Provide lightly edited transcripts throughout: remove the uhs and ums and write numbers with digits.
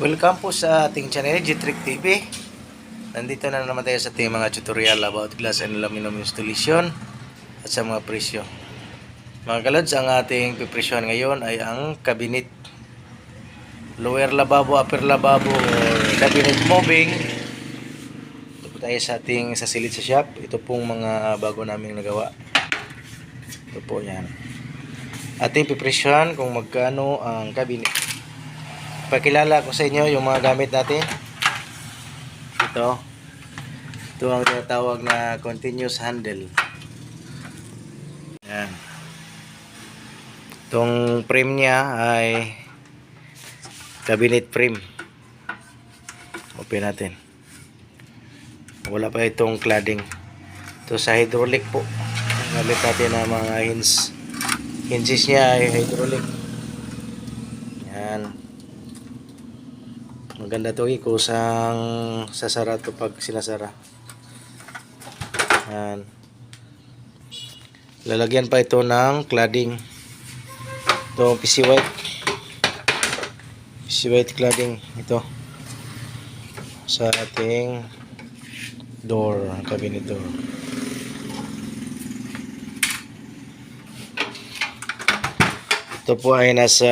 Welcome po sa ating channel, G-Trick TV. Nandito na naman tayo sa ating mga tutorial about glass and aluminum installation at sa mga presyo. Mga kalods, ang ating pipresyohan ngayon ay ang cabinet. Lower lababo, upper lababo, or cabinet moving. Ito po tayo sa ating sasilid sa shop. Ito pong mga bago naming nagawa. Ito po yan. Ating pipresyohan kung magkano ang cabinet. Pakilala ko sa inyo yung mga gamit natin. Ito ang tinatawag na continuous handle. Yan. Itong frame niya ay cabinet frame. Open natin. Wala pa itong cladding. Ito sa hydraulic po. Gamit natin ang mga hinges niya ay hydraulic. Yan. Maganda ito kusang sasara ito pag sinasara. Yan. Lalagyan pa ito ng cladding. Ito PC white cladding ito sa ating door, cabinet door. Ito po ay nasa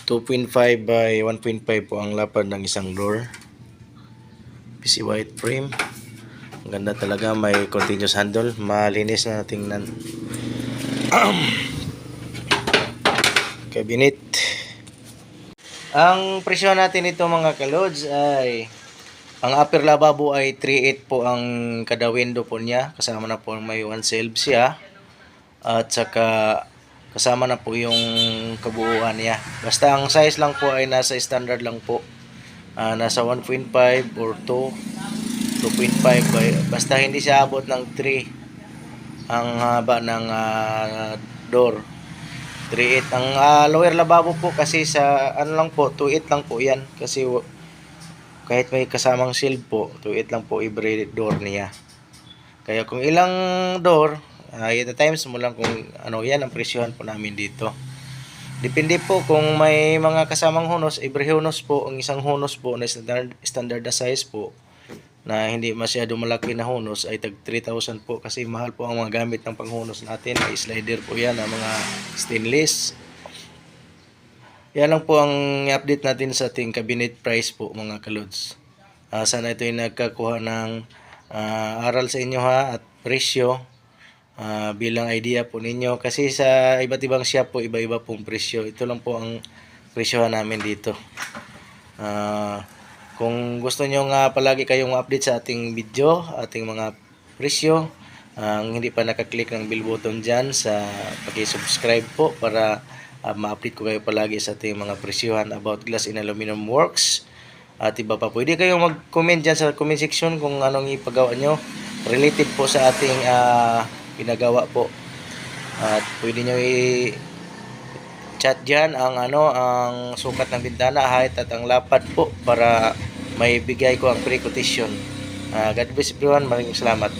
2.5 by 1.5 po ang lapad ng isang door. PC white frame. Ang ganda talaga, may continuous handle. Malinis na tingnan. Cabinet. Ang presyo natin ito mga kalods ay ang upper lavabo ay 3.8 po ang kada window po niya. Kasama na po may one shelf siya. At saka kasama na po yung kabuuan niya. Basta ang size lang po ay nasa standard lang po. Nasa 1.5 or 2.5. Basta hindi siya abot ng 3 ang haba ng door. 3.8. Ang lower lababo po kasi sa ano lang po, 2.8 lang po yan. Kasi kahit may kasamang shield po, 2.8 lang po every door niya. Kaya kung ilang door, at the times mo lang kung ano yan ang presyohan po namin dito. Depende po kung may mga kasamang hunos, every hunos po, ang isang hunos po na standard na size po na hindi masyado malaki na hunos ay tag 3,000 po kasi mahal po ang mga gamit ng panghunos natin. May slider po yan, ang mga stainless. Yan lang po ang update natin sa ating cabinet price po mga kalods. Sana ito ay nagkakuha ng aral sa inyo ha at presyo. Bilang idea po ninyo kasi sa iba't ibang shop po iba-iba pong presyo. Ito lang po ang presyohan namin dito. Kung gusto nyo nga palagi kayong update sa ating video, ating mga presyo, hindi pa nakaklik ng bell button dyan sa paki-subscribe po para ma-update ko kayo palagi sa ating mga presyohan about glass and aluminum works at iba pa. Pwede kayong mag-comment dyan sa comment section kung anong ipagawa nyo related po sa ating pinagawa po. At pwede nyo i-chat dyan ang ang sukat ng bintana, height at ang lapad po para may bigay ko ang pre-quotation. God bless everyone. Maraming salamat.